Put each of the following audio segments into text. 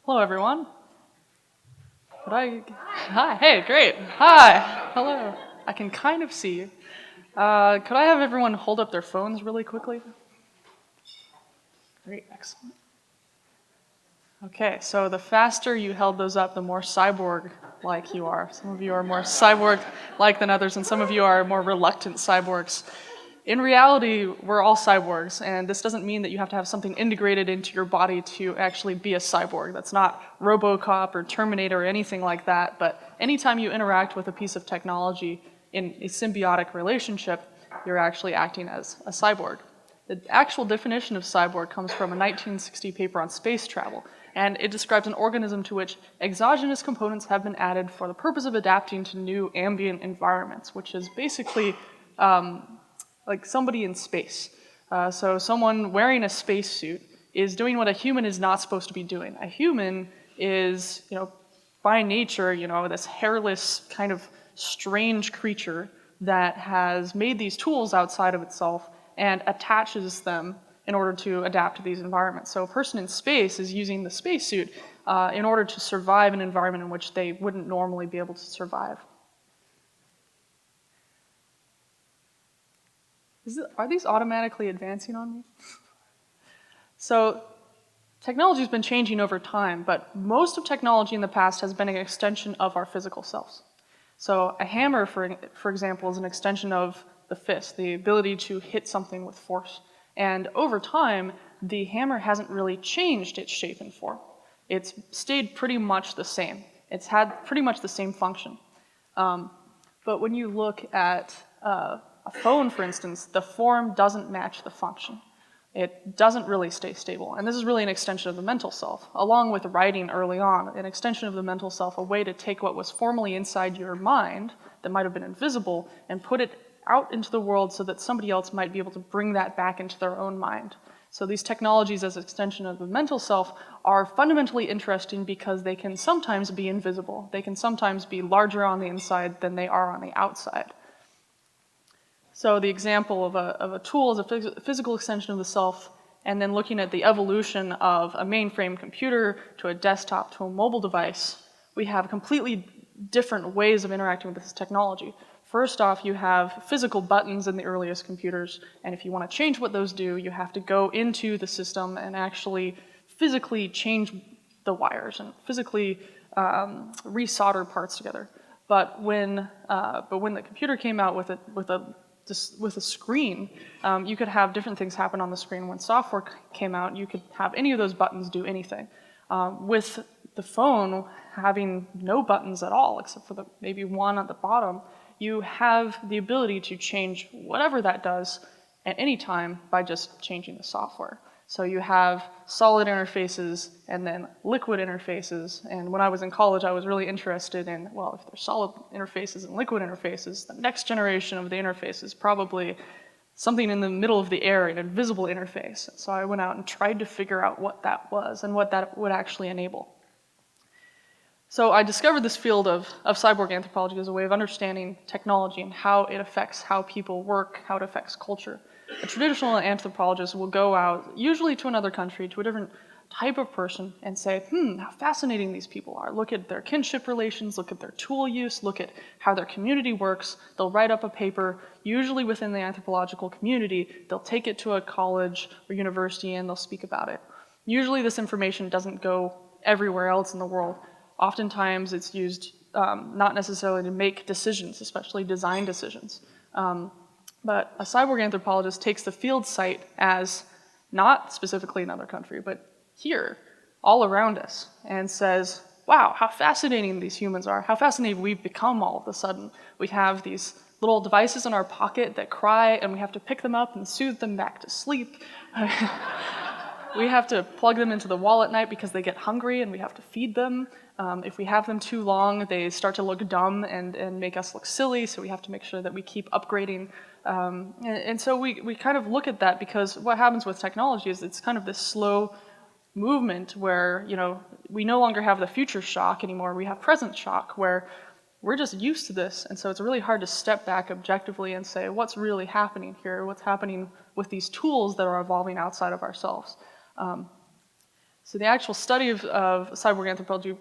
Hello, everyone. Hi, hey, great. Hi, hello. I can kind of see you. Could I have everyone hold up their phones really quickly? Great, excellent. Okay, so the faster you held those up, the more cyborg-like you are. Some of you are more cyborg-like than others, and some of you are more reluctant cyborgs. In reality, we're all cyborgs, and this doesn't mean that you have to have something integrated into your body to actually be a cyborg. That's not RoboCop or Terminator or anything like that, but anytime you interact with a piece of technology in a symbiotic relationship, you're actually acting as a cyborg. The actual definition of cyborg comes from a 1960 paper on space travel, and it describes an organism to which exogenous components have been added for the purpose of adapting to new ambient environments, which is basically like somebody in space. So someone wearing a spacesuit is doing what a human is not supposed to be doing. A human is, by nature, this hairless kind of strange creature that has made these tools outside of itself and attaches them in order to adapt to these environments. So a person in space is using the spacesuit in order to survive an environment in which they wouldn't normally be able to survive. Are these automatically advancing on me? So technology has been changing over time, but most of technology in the past has been an extension of our physical selves. So a hammer, for example, is an extension of the fist, the ability to hit something with force. And over time, the hammer hasn't really changed its shape and form. It's stayed pretty much the same. It's had pretty much the same function. But when you look at a phone, for instance, the form doesn't match the function. It doesn't really stay stable. And this is really an extension of the mental self. Along with writing early on, an extension of the mental self, a way to take what was formerly inside your mind that might have been invisible and put it out into the world so that somebody else might be able to bring that back into their own mind. So these technologies as an extension of the mental self are fundamentally interesting because they can sometimes be invisible. They can sometimes be larger on the inside than they are on the outside. So the example of a tool is a physical extension of the self, and then looking at the evolution of a mainframe computer to a desktop to a mobile device, we have completely different ways of interacting with this technology. First off, you have physical buttons in the earliest computers, and if you want to change what those do, you have to go into the system and actually physically change the wires and physically resolder parts together. But when the computer came out with a screen, you could have different things happen on the screen. When software came out, you could have any of those buttons do anything. With the phone having no buttons at all, except for maybe one at the bottom, you have the ability to change whatever that does at any time by just changing the software. So you have solid interfaces and then liquid interfaces. And when I was in college, I was really interested in, well, if there's solid interfaces and liquid interfaces, the next generation of the interface is probably something in the middle of the air, an invisible interface. So I went out and tried to figure out what that was and what that would actually enable. So I discovered this field of cyborg anthropology as a way of understanding technology and how it affects how people work, how it affects culture. A traditional anthropologist will go out, usually to another country, to a different type of person, and say, how fascinating these people are. Look at their kinship relations, look at their tool use, look at how their community works. They'll write up a paper, usually within the anthropological community. They'll take it to a college or university and they'll speak about it. Usually this information doesn't go everywhere else in the world. Oftentimes it's used not necessarily to make decisions, especially design decisions. But a cyborg anthropologist takes the field site as not specifically another country, but here, all around us, and says, wow, how fascinating these humans are, how fascinating we've become all of a sudden. We have these little devices in our pocket that cry, and we have to pick them up and soothe them back to sleep. We have to plug them into the wall at night because they get hungry, and we have to feed them. If we have them too long, they start to look dumb and make us look silly, so we have to make sure that we keep upgrading. And so we kind of look at that because what happens with technology is it's kind of this slow movement where, we no longer have the future shock anymore. We have present shock where we're just used to this. And so it's really hard to step back objectively and say, what's really happening here? What's happening with these tools that are evolving outside of ourselves? So the actual study of cyborg anthropology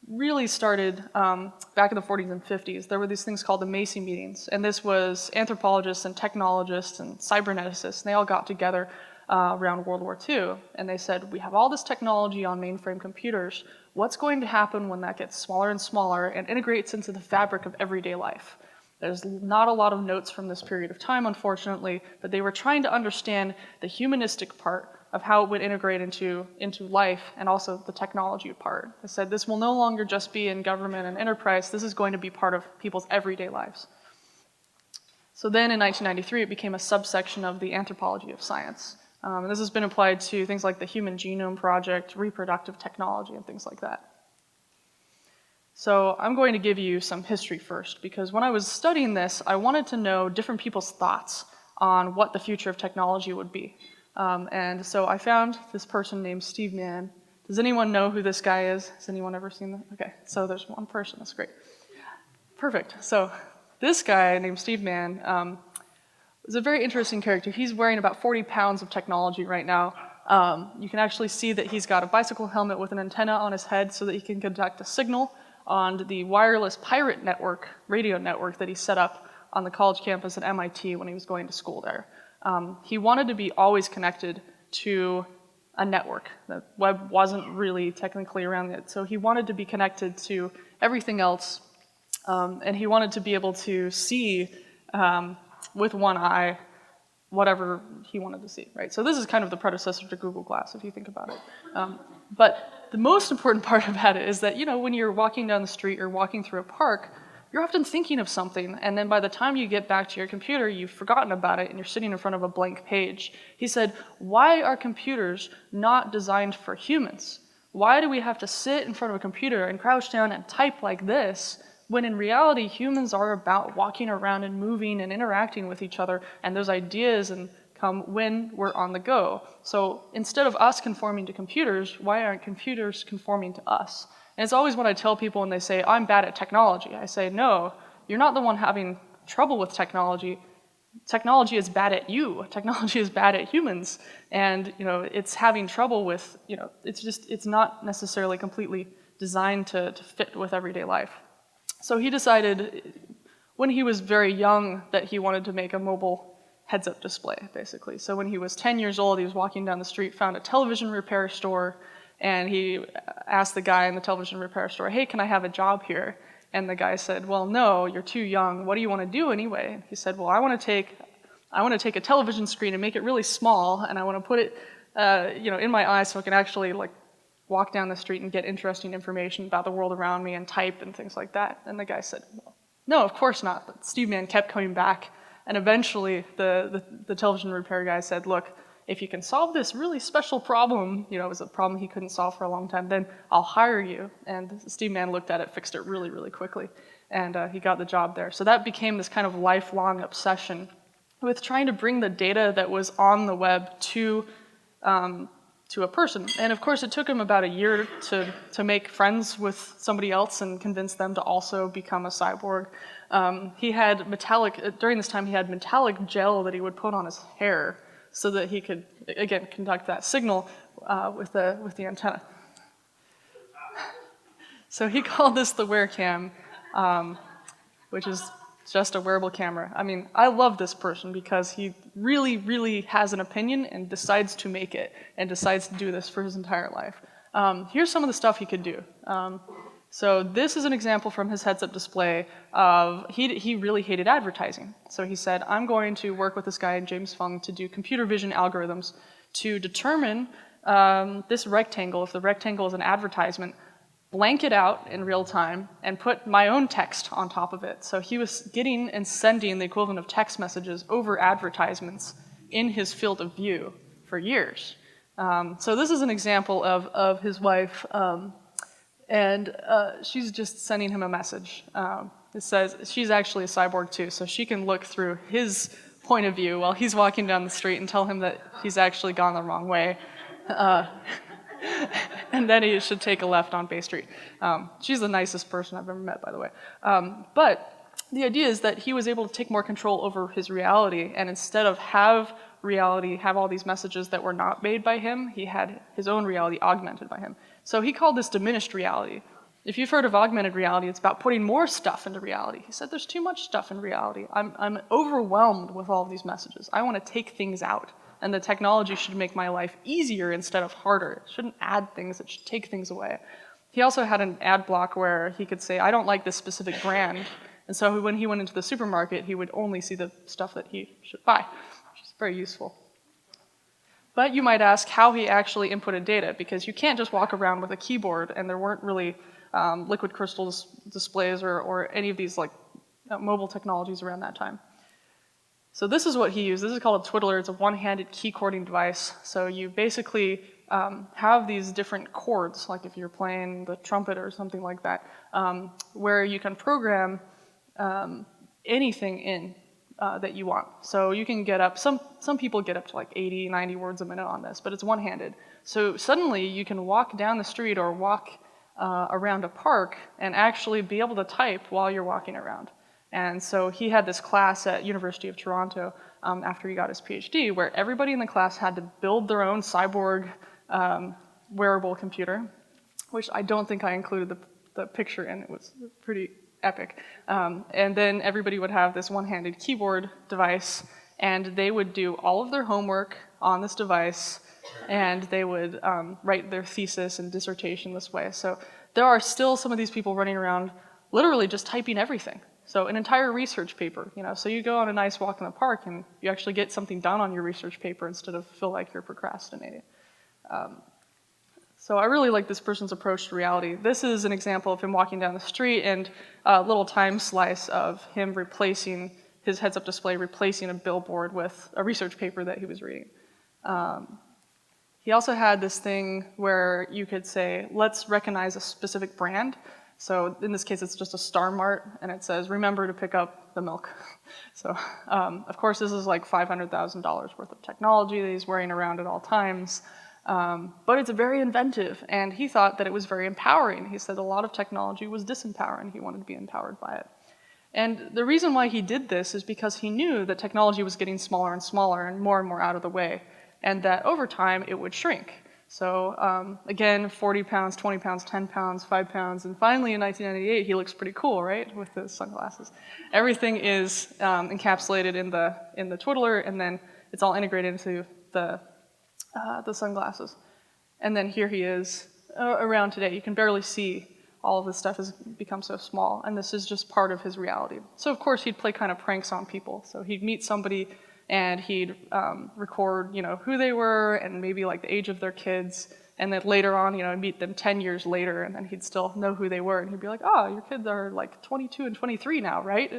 really started back in the 40s and 50s. There were these things called the Macy Meetings, and this was anthropologists and technologists and cyberneticists, and they all got together around World War II, and they said, we have all this technology on mainframe computers. What's going to happen when that gets smaller and smaller and integrates into the fabric of everyday life? There's not a lot of notes from this period of time, unfortunately, but they were trying to understand the humanistic part of how it would integrate into life and also the technology part. They said this will no longer just be in government and enterprise, this is going to be part of people's everyday lives. So then in 1993 it became a subsection of the anthropology of science. And this has been applied to things like the Human Genome Project, reproductive technology, and things like that. So I'm going to give you some history first, because when I was studying this, I wanted to know different people's thoughts on what the future of technology would be. And so I found this person named Steve Mann. Does anyone know who this guy is? Has anyone ever seen that? Okay, so there's one person, that's great. Perfect, so this guy named Steve Mann is a very interesting character. He's wearing about 40 pounds of technology right now. You can actually see that he's got a bicycle helmet with an antenna on his head so that he can conduct a signal on the wireless pirate network, radio network that he set up on the college campus at MIT when he was going to school there. He wanted to be always connected to a network. The web wasn't really technically around yet, so he wanted to be connected to everything else, and he wanted to be able to see with one eye whatever he wanted to see, right? So this is kind of the predecessor to Google Glass, if you think about it. But the most important part about it is that, you know, when you're walking down the street or walking through a park, you're often thinking of something, and then by the time you get back to your computer, you've forgotten about it, and you're sitting in front of a blank page. He said, why are computers not designed for humans? Why do we have to sit in front of a computer and crouch down and type like this, when in reality, humans are about walking around and moving and interacting with each other, and those ideas come when we're on the go. So instead of us conforming to computers, why aren't computers conforming to us? And it's always what I tell people when they say, I'm bad at technology. I say, no, you're not the one having trouble with technology. Technology is bad at you. Technology is bad at humans. And, you know, it's having trouble with, you know, it's not necessarily completely designed to fit with everyday life. So he decided when he was very young that he wanted to make a mobile heads-up display, basically. So when he was 10 years old, he was walking down the street, found a television repair store, and he asked the guy in the television repair store, hey, can I have a job here? And the guy said, well, no, you're too young. What do you want to do anyway? And he said, well, I want to take a television screen and make it really small, and I want to put it you know, in my eye so I can actually like walk down the street and get interesting information about the world around me and type and things like that. And the guy said, well, no, of course not. But Steve Mann kept coming back, and eventually the television repair guy said, look, if you can solve this really special problem, you know, it was a problem he couldn't solve for a long time, then I'll hire you. And Steve Mann looked at it, fixed it really, really quickly, and he got the job there. So that became this kind of lifelong obsession with trying to bring the data that was on the web to a person. And of course, it took him about a year to make friends with somebody else and convince them to also become a cyborg. He had during this time, he had metallic gel that he would put on his hair so that he could, again, conduct that signal with the antenna. So he called this the WearCam, which is just a wearable camera. I mean, I love this person because he really, really has an opinion and decides to make it and decides to do this for his entire life. Here's some of the stuff he could do. So this is an example from his heads-up display of, he really hated advertising. So he said, I'm going to work with this guy, James Fung, to do computer vision algorithms to determine this rectangle, if the rectangle is an advertisement, blank it out in real time, and put my own text on top of it. So he was getting and sending the equivalent of text messages over advertisements in his field of view for years. So this is an example of his wife, and she's just sending him a message. It says she's actually a cyborg too, so she can look through his point of view while he's walking down the street and tell him that he's actually gone the wrong way. And then he should take a left on Bay Street. She's the nicest person I've ever met, by the way. But the idea is that he was able to take more control over his reality, and instead of have reality have all these messages that were not made by him. He had his own reality augmented by him. So he called this diminished reality. If you've heard of augmented reality, it's about putting more stuff into reality. He said there's too much stuff in reality. I'm overwhelmed with all of these messages. I want to take things out. And the technology should make my life easier instead of harder. It shouldn't add things, it should take things away. He also had an ad block where he could say, I don't like this specific brand. And so when he went into the supermarket, he would only see the stuff that he should buy, which is very useful. But you might ask how he actually inputted data, because you can't just walk around with a keyboard, and there weren't really liquid crystal displays or any of these like mobile technologies around that time. So this is what he used. This is called a twiddler. It's a one-handed key-cording device. So you basically have these different chords, like if you're playing the trumpet or something like that, where you can program anything in that you want. So you can get up, some people get up to like 80, 90 words a minute on this, but it's one-handed. So suddenly you can walk down the street or walk around a park and actually be able to type while you're walking around. And so he had this class at University of Toronto after he got his PhD, where everybody in the class had to build their own cyborg wearable computer, which I don't think I included the picture in. It was pretty epic. And then everybody would have this one-handed keyboard device, and they would do all of their homework on this device, and they would write their thesis and dissertation this way. So there are still some of these people running around literally just typing everything. So an entire research paper, so you go on a nice walk in the park and you actually get something done on your research paper instead of feel like you're procrastinating. So I really like this person's approach to reality. This is an example of him walking down the street and a little time slice of him replacing his heads-up display, replacing a billboard with a research paper that he was reading. He also had this thing where you could say, let's recognize a specific brand. So in this case, it's just a Star Mart, and it says, remember to pick up the milk. So of course, this is like $500,000 worth of technology that he's wearing around at all times. But it's very inventive, and he thought that it was very empowering. He said a lot of technology was disempowering. He wanted to be empowered by it. And the reason why he did this is because he knew that technology was getting smaller and smaller and more out of the way, and that over time it would shrink. So again, 40 pounds, 20 pounds, 10 pounds, 5 pounds, and finally in 1998 he looks pretty cool, right, with the sunglasses. Everything is encapsulated in the twiddler, and then it's all integrated into the sunglasses. And then here he is around today. You can barely see. All of this stuff has become so small, and this is just part of his reality. So of course he'd play kind of pranks on people. So he'd meet somebody and he'd record, who they were and maybe like the age of their kids, and then later on, meet them 10 years later, and then he'd still know who they were, and he'd be like, oh, your kids are like 22 and 23 now, right?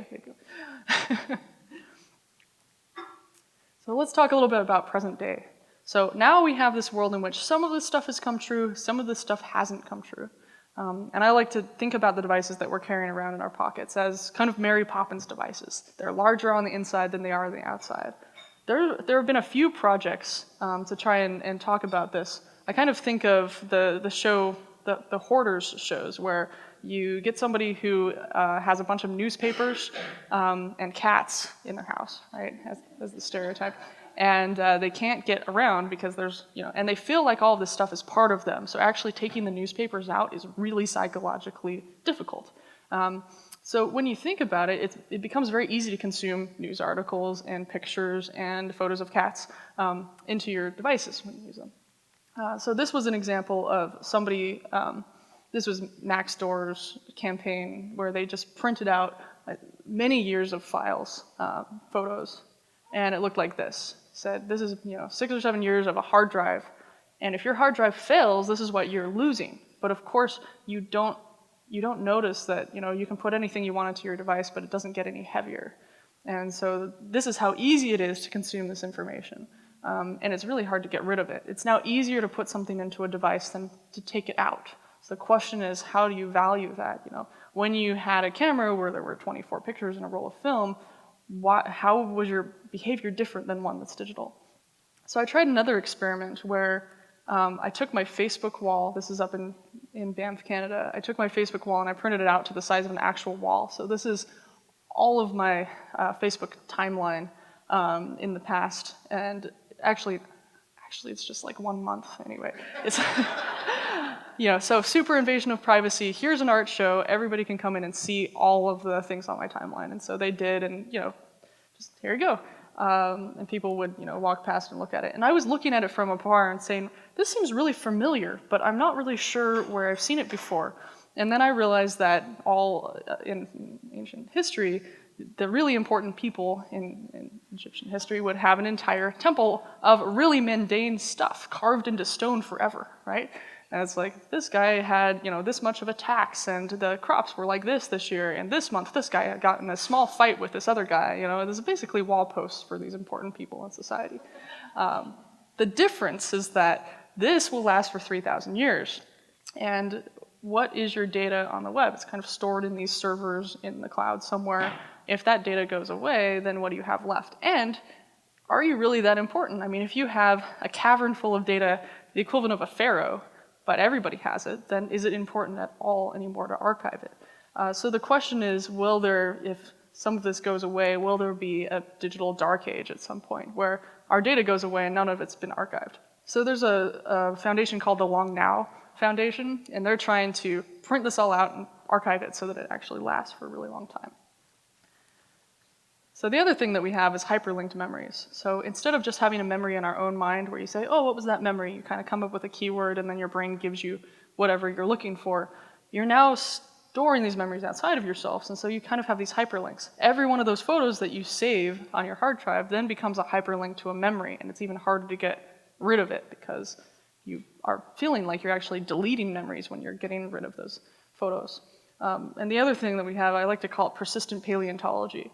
So let's talk a little bit about present day. So now we have this world in which some of this stuff has come true, some of this stuff hasn't come true. And I like to think about the devices that we're carrying around in our pockets as kind of Mary Poppins devices. They're larger on the inside than they are on the outside. There have been a few projects to try and talk about this. I kind of think of the show, the Hoarders shows, where you get somebody who has a bunch of newspapers and cats in their house, right, as the stereotype. And they can't get around because there's, and they feel like all of this stuff is part of them. So actually taking the newspapers out is really psychologically difficult. So when you think about it, it becomes very easy to consume news articles and pictures and photos of cats into your devices when you use them. So this was an example of somebody, this was Nextdoor's campaign where they just printed out many years of files, photos, and it looked like this. Said, this is 6 or 7 years of a hard drive, and if your hard drive fails, this is what you're losing. But of course, you don't notice that you can put anything you want into your device, but it doesn't get any heavier. And so this is how easy it is to consume this information, and it's really hard to get rid of it. It's now easier to put something into a device than to take it out. So the question is, how do you value that? When you had a camera where there were 24 pictures in a roll of film, how was your behavior different than one that's digital? So I tried another experiment where I took my Facebook wall. This is up in Banff, Canada. I took my Facebook wall and I printed it out to the size of an actual wall. So this is all of my Facebook timeline in the past, and actually it's just like 1 month anyway. It's so super invasion of privacy. Here's an art show. Everybody can come in and see all of the things on my timeline, and so they did, and just here you go. And people would walk past and look at it. And I was looking at it from afar and saying, this seems really familiar, but I'm not really sure where I've seen it before. And then I realized that all in ancient history, the really important people in Egyptian history would have an entire temple of really mundane stuff carved into stone forever, right? And it's like, this guy had, this much of a tax, and the crops were like this year, and this month this guy got in a small fight with this other guy. There's basically wall posts for these important people in society. The difference is that this will last for 3,000 years. And what is your data on the web? It's kind of stored in these servers in the cloud somewhere. If that data goes away, then what do you have left? And are you really that important? I mean, if you have a cavern full of data, the equivalent of a pharaoh, but everybody has it, then is it important at all anymore to archive it? So the question is, if some of this goes away, will there be a digital dark age at some point where our data goes away and none of it's been archived? So there's a foundation called the Long Now Foundation, and they're trying to print this all out and archive it so that it actually lasts for a really long time. So the other thing that we have is hyperlinked memories. So instead of just having a memory in our own mind where you say, oh, what was that memory? You kind of come up with a keyword and then your brain gives you whatever you're looking for. You're now storing these memories outside of yourselves, and so you kind of have these hyperlinks. Every one of those photos that you save on your hard drive then becomes a hyperlink to a memory, and it's even harder to get rid of it because you are feeling like you're actually deleting memories when you're getting rid of those photos. And the other thing that we have, I like to call it persistent paleontology.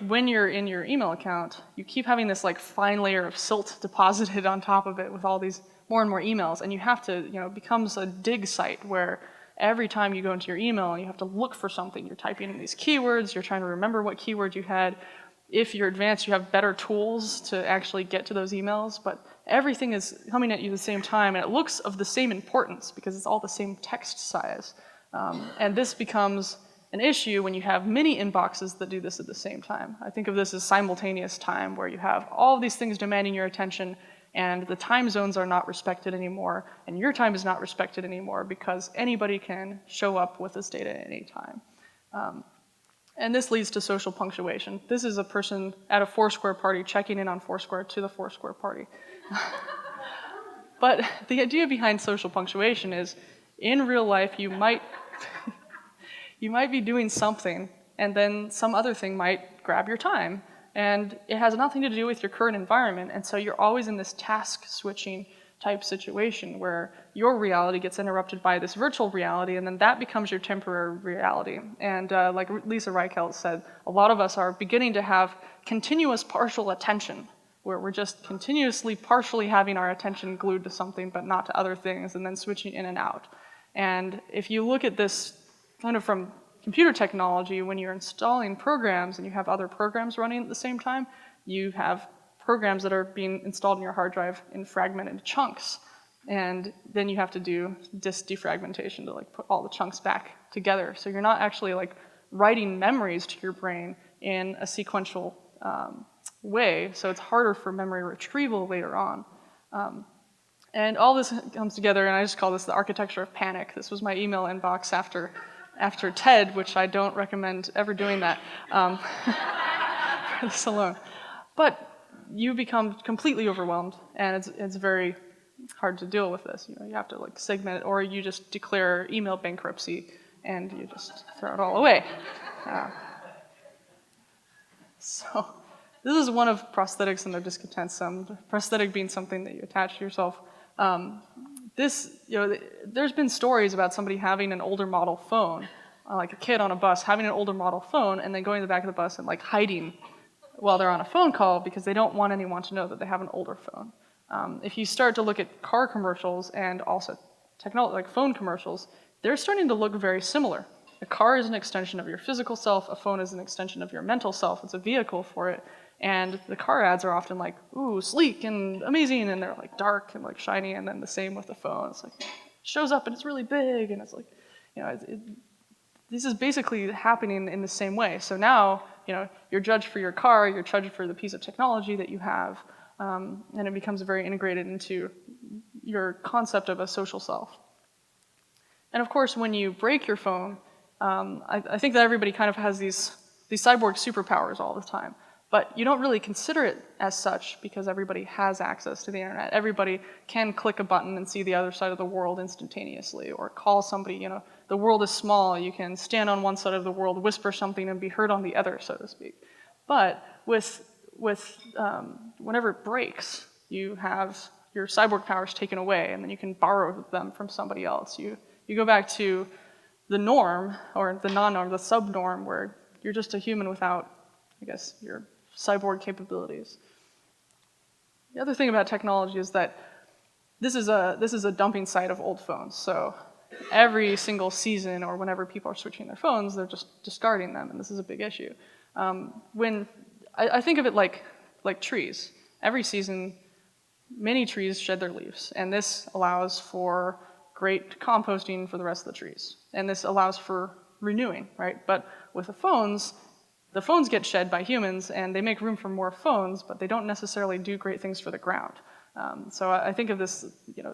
When you're in your email account, you keep having this like fine layer of silt deposited on top of it with all these more and more emails, and you have to, it becomes a dig site where every time you go into your email and you have to look for something, you're typing in these keywords, you're trying to remember what keyword you had. If you're advanced, you have better tools to actually get to those emails, but everything is coming at you at the same time, and it looks of the same importance because it's all the same text size. And this becomes an issue when you have many inboxes that do this at the same time. I think of this as simultaneous time, where you have all of these things demanding your attention, and the time zones are not respected anymore, and your time is not respected anymore because anybody can show up with this data at any time. And this leads to social punctuation. This is a person at a Foursquare party checking in on Foursquare to the Foursquare party. But the idea behind social punctuation is, in real life, you might be doing something, and then some other thing might grab your time. And it has nothing to do with your current environment, and so you're always in this task-switching type situation where your reality gets interrupted by this virtual reality, and then that becomes your temporary reality. And like Lisa Reichelt said, a lot of us are beginning to have continuous partial attention, where we're just continuously partially having our attention glued to something but not to other things, and then switching in and out. And if you look at this kind of from computer technology, when you're installing programs and you have other programs running at the same time, you have programs that are being installed in your hard drive in fragmented chunks. And then you have to do disk defragmentation to like put all the chunks back together. So you're not actually like writing memories to your brain in a sequential way, so it's harder for memory retrieval later on. And all this comes together, and I just call this the architecture of panic. This was my email inbox after TED, which I don't recommend ever doing that for this alone. But you become completely overwhelmed, and it's very hard to deal with this. You have to like segment it, or you just declare email bankruptcy, and you just throw it all away. So this is one of prosthetics and their discontents. Prosthetic being something that you attach to yourself. There's been stories about somebody having an older model phone, like a kid on a bus having an older model phone, and then going to the back of the bus and like hiding while they're on a phone call because they don't want anyone to know that they have an older phone. If you start to look at car commercials and also like phone commercials, they're starting to look very similar. A car is an extension of your physical self, a phone is an extension of your mental self, it's a vehicle for it. And the car ads are often like, ooh, sleek and amazing, and they're like dark and like shiny, and then the same with the phone. It's like, it shows up and it's really big, and it's like, this is basically happening in the same way. So now you're judged for your car, you're judged for the piece of technology that you have, and it becomes very integrated into your concept of a social self. And of course, when you break your phone, I think that everybody kind of has these cyborg superpowers all the time. But you don't really consider it as such because everybody has access to the internet. Everybody can click a button and see the other side of the world instantaneously, or call somebody, the world is small, you can stand on one side of the world, whisper something, and be heard on the other, so to speak. But whenever it breaks, you have your cyborg powers taken away, and then you can borrow them from somebody else. You go back to the norm, or the non-norm, the sub-norm, where you're just a human without, I guess, your cyborg capabilities. The other thing about technology is that this is a dumping site of old phones. So every single season, or whenever people are switching their phones, they're just discarding them, and this is a big issue. I think of it like trees. Every season, many trees shed their leaves, and this allows for great composting for the rest of the trees. And this allows for renewing, right? But with the phones get shed by humans, and they make room for more phones, but they don't necessarily do great things for the ground. So I think of this,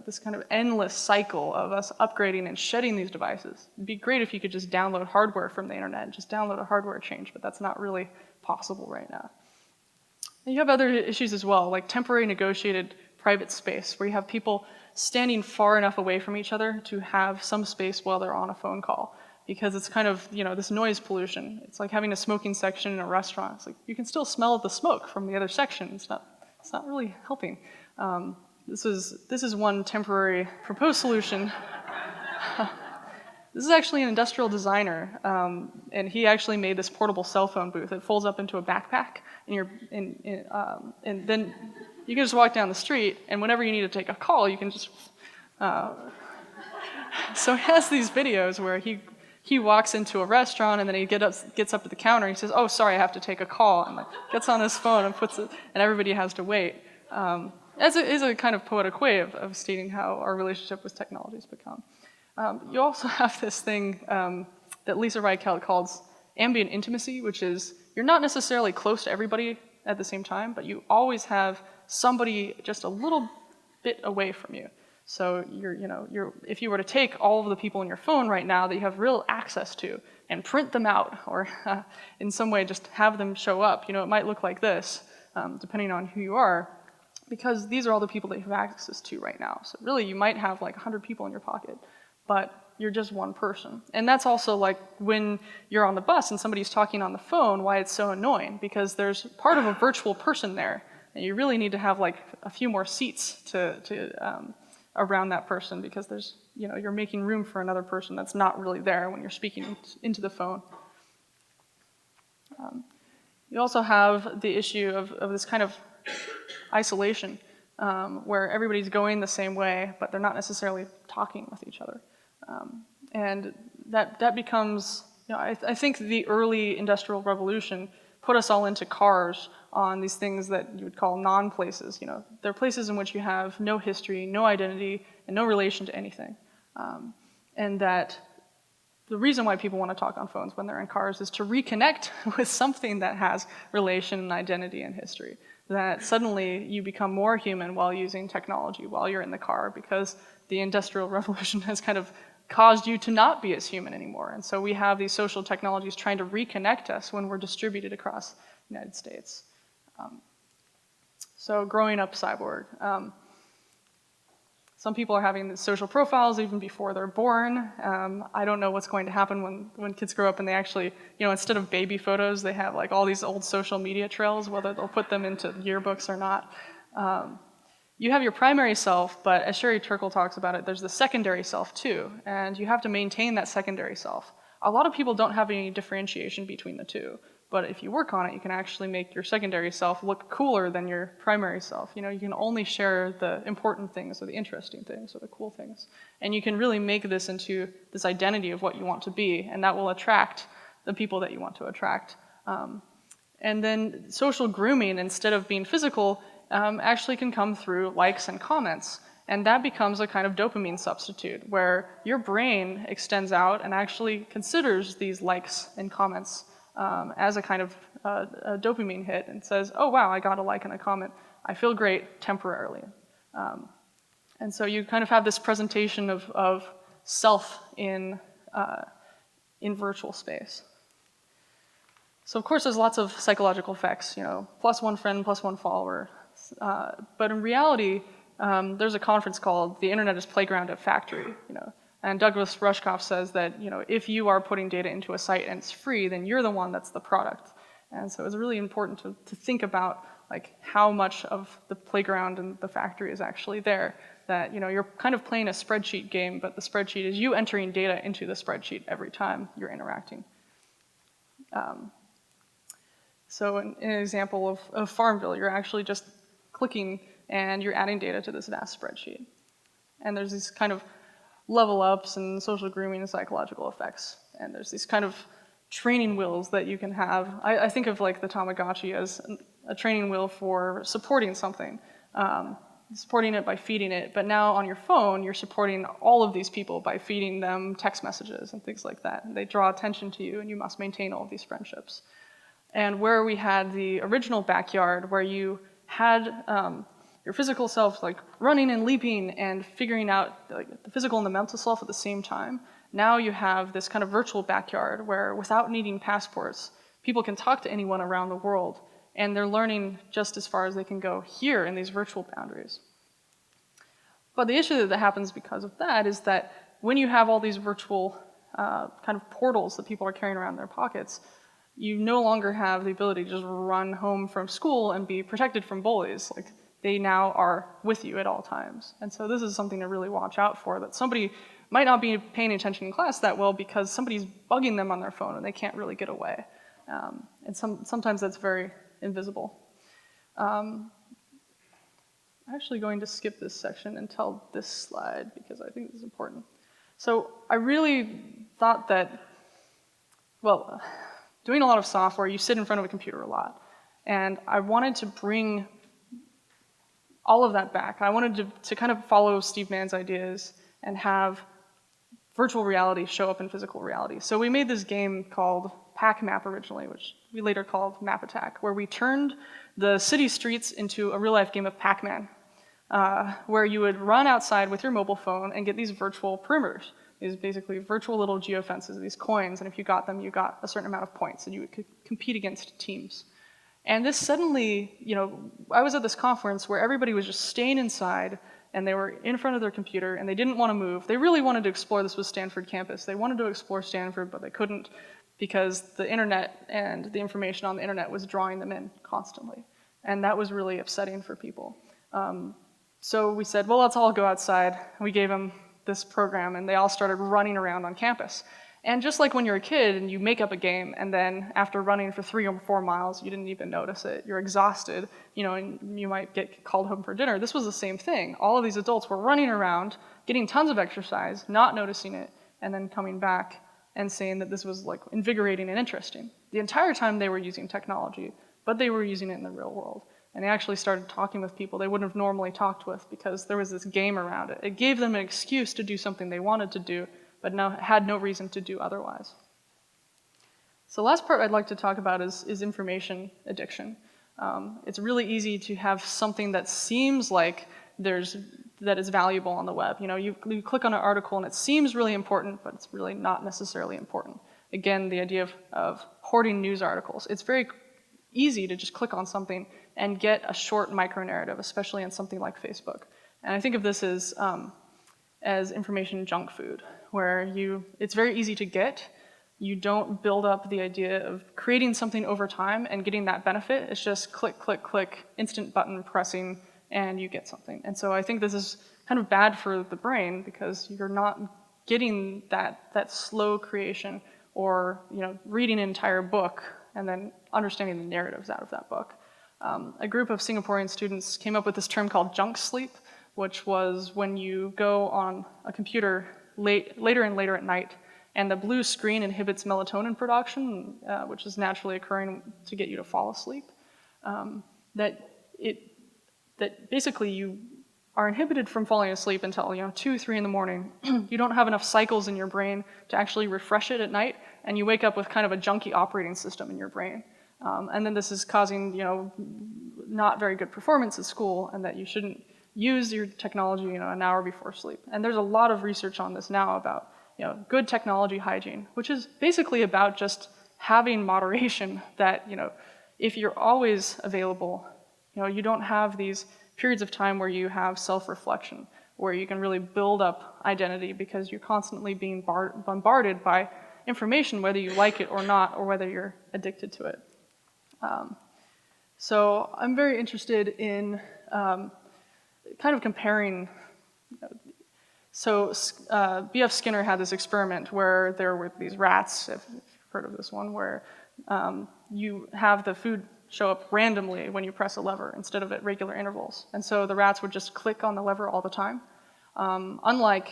this kind of endless cycle of us upgrading and shedding these devices. It'd be great if you could just download hardware from the internet, just download a hardware change, but that's not really possible right now. And you have other issues as well, like temporary negotiated private space, where you have people standing far enough away from each other to have some space while they're on a phone call. Because it's kind of, this noise pollution. It's like having a smoking section in a restaurant. It's like, you can still smell the smoke from the other section. It's not really helping. This is one temporary proposed solution. This is actually an industrial designer, and he actually made this portable cell phone booth. It folds up into a backpack, and then you can just walk down the street, and whenever you need to take a call, you can just... So he has these videos where he walks into a restaurant, and then he gets up to the counter, and he says, "Oh, sorry, I have to take a call," and gets on his phone and puts it, and everybody has to wait. As is a kind of poetic way of stating how our relationship with technology has become. You also have this thing that Lisa Reichelt calls ambient intimacy, which is you're not necessarily close to everybody at the same time, but you always have somebody just a little bit away from you. So if you were to take all of the people in your phone right now that you have real access to and print them out, or in some way just have them show up, it might look like this, depending on who you are, because these are all the people that you have access to right now. So really, you might have like 100 people in your pocket, but you're just one person. And that's also like when you're on the bus and somebody's talking on the phone, why it's so annoying, because there's part of a virtual person there, and you really need to have like a few more seats around that person, because there's, you're making room for another person that's not really there when you're speaking into the phone. You also have the issue of this kind of isolation, where everybody's going the same way, but they're not necessarily talking with each other. And that becomes, I think the early Industrial Revolution put us all into cars on these things that you would call non-places. They're places in which you have no history, no identity, and no relation to anything. And that the reason why people want to talk on phones when they're in cars is to reconnect with something that has relation and identity and history. That suddenly you become more human while using technology, while you're in the car, because the Industrial Revolution has kind of caused you to not be as human anymore. And so we have these social technologies trying to reconnect us when we're distributed across the United States. So growing up cyborg. Some people are having these social profiles even before they're born. I don't know what's going to happen when kids grow up and they actually, instead of baby photos, they have like all these old social media trails, whether they'll put them into yearbooks or not. You have your primary self, but as Sherry Turkle talks about it, there's the secondary self too, and you have to maintain that secondary self. A lot of people don't have any differentiation between the two, but if you work on it, you can actually make your secondary self look cooler than your primary self. You can only share the important things or the interesting things or the cool things, and you can really make this into this identity of what you want to be, and that will attract the people that you want to attract. And then social grooming, instead of being physical, actually can come through likes and comments. And that becomes a kind of dopamine substitute, where your brain extends out and actually considers these likes and comments as a kind of a dopamine hit and says, oh wow, I got a like and a comment. I feel great temporarily. And so you kind of have this presentation of self in virtual space. So of course there's lots of psychological effects, plus one friend, plus one follower. But in reality, there's a conference called The Internet is Playground at Factory, And Douglas Rushkoff says that, if you are putting data into a site and it's free, then you're the one that's the product. And so it's really important to think about how much of the playground and the factory is actually there. That you're kind of playing a spreadsheet game, but the spreadsheet is you entering data into the spreadsheet every time you're interacting. So in an example of Farmville, you're actually just clicking and you're adding data to this vast spreadsheet. And there's these kind of level ups and social grooming and psychological effects. And there's these kind of training wheels that you can have. I think of the Tamagotchi as a training wheel for supporting something. Supporting it by feeding it, but now on your phone, you're supporting all of these people by feeding them text messages and things like that. And they draw attention to you, and you must maintain all of these friendships. And where we had the original backyard, where you had your physical self running and leaping and figuring out the physical and the mental self at the same time, now you have this kind of virtual backyard where, without needing passports, people can talk to anyone around the world. And they're learning just as far as they can go here in these virtual boundaries. But the issue that happens because of that is that when you have all these virtual kind of portals that people are carrying around in their pockets, you no longer have the ability to just run home from school and be protected from bullies. They now are with you at all times. And so this is something to really watch out for, that somebody might not be paying attention in class that well because somebody's bugging them on their phone and they can't really get away. And sometimes that's very invisible. I'm actually going to skip this section and tell this slide because I think this is important. So I really thought that, doing a lot of software, you sit in front of a computer a lot. And I wanted to bring all of that back. I wanted to kind of follow Steve Mann's ideas and have virtual reality show up in physical reality. So we made this game called Pac Map originally, which we later called Map Attack, where we turned the city streets into a real-life game of Pac-Man, where you would run outside with your mobile phone and get these virtual perimeters, these basically virtual little geofences, these coins, and if you got them, you got a certain amount of points, and you would compete against teams. And this suddenly, I was at this conference where everybody was just staying inside, and they were in front of their computer, and they didn't want to move. They really wanted to explore. This was Stanford campus. They wanted to explore Stanford, but they couldn't because the internet and the information on the internet was drawing them in constantly. And that was really upsetting for people. So we said, well, let's all go outside. We gave them this program, and they all started running around on campus. And just like when you're a kid and you make up a game, and then after running for 3 or 4 miles, you didn't even notice it, you're exhausted, and you might get called home for dinner. This was the same thing. All of these adults were running around, getting tons of exercise, not noticing it, and then coming back and saying that this was invigorating and interesting. The entire time they were using technology, but they were using it in the real world. And they actually started talking with people they wouldn't have normally talked with because there was this game around it. It gave them an excuse to do something they wanted to do, but had no reason to do otherwise. So the last part I'd like to talk about is information addiction. It's really easy to have something that seems like that is valuable on the web. You click on an article and it seems really important, but it's really not necessarily important. Again, the idea of hoarding news articles. It's very easy to just click on something and get a short micro-narrative, especially on something like Facebook. And I think of this as information junk food, where it's very easy to get. You don't build up the idea of creating something over time and getting that benefit. It's just click, click, click, instant button pressing, and you get something. And so I think this is kind of bad for the brain because you're not getting that slow creation or reading an entire book and then understanding the narratives out of that book. A group of Singaporean students came up with this term called junk sleep, which was when you go on a computer later and later at night, and the blue screen inhibits melatonin production, which is naturally occurring to get you to fall asleep. That basically you are inhibited from falling asleep until 2, 3 in the morning. You don't have enough cycles in your brain to actually refresh it at night, and you wake up with kind of a junky operating system in your brain. And then this is causing, not very good performance at school, and that you shouldn't use your technology, an hour before sleep. And there's a lot of research on this now about, good technology hygiene, which is basically about just having moderation that, if you're always available, you don't have these periods of time where you have self-reflection, where you can really build up identity because you're constantly being bombarded by information, whether you like it or not, or whether you're addicted to it. So I'm very interested in kind of comparing. So B.F. Skinner had this experiment where there were these rats, if you've heard of this one, where you have the food show up randomly when you press a lever instead of at regular intervals. And so the rats would just click on the lever all the time. Unlike,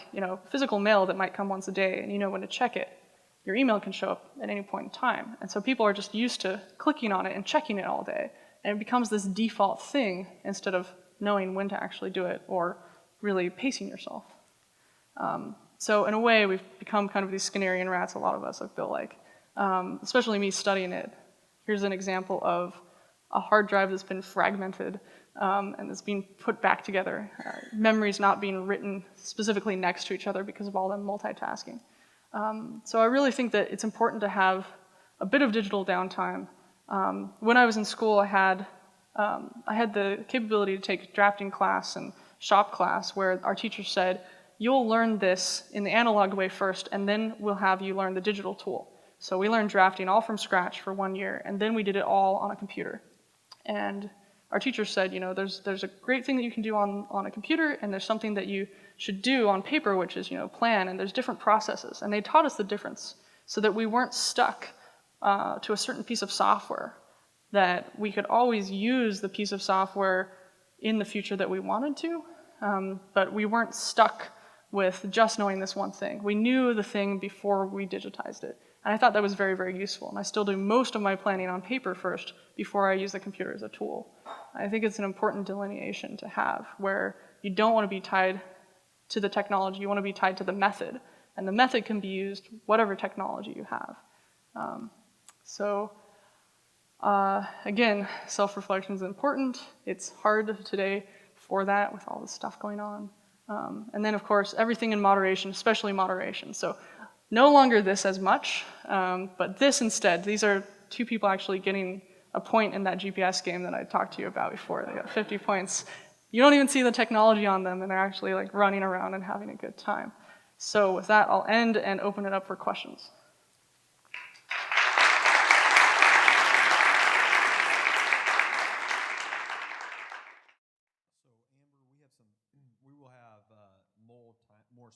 physical mail that might come once a day and you know when to check it, your email can show up at any point in time. And so people are just used to clicking on it and checking it all day. And it becomes this default thing instead of knowing when to actually do it or really pacing yourself. So in a way, we've become kind of these Skinnerian rats, a lot of us, I feel like. Especially me studying it. Here's an example of a hard drive that's been fragmented and it's being put back together. Memories not being written specifically next to each other because of all the multitasking. So I really think that it's important to have a bit of digital downtime. When I was in school, I had the capability to take drafting class and shop class where our teacher said, you'll learn this in the analog way first, and then we'll have you learn the digital tool. So we learned drafting all from scratch for 1 year, and then we did it all on a computer. And our teacher said, there's a great thing that you can do on a computer, and there's something that you should do on paper, which is, plan, and there's different processes. And they taught us the difference so that we weren't stuck to a certain piece of software, that we could always use the piece of software in the future that we wanted to, but we weren't stuck with just knowing this one thing. We knew the thing before we digitized it. And I thought that was very, very useful. And I still do most of my planning on paper first before I use the computer as a tool. I think it's an important delineation to have where you don't want to be tied to the technology, you want to be tied to the method. And the method can be used whatever technology you have. Again, self-reflection is important. It's hard today for that with all this stuff going on. And then, of course, everything in moderation, especially moderation. So no longer this as much, but this instead. These are two people actually getting a point in that GPS game that I talked to you about before. They got 50 points. You don't even see the technology on them, and they're actually like running around and having a good time. So with that, I'll end and open it up for questions. We will have more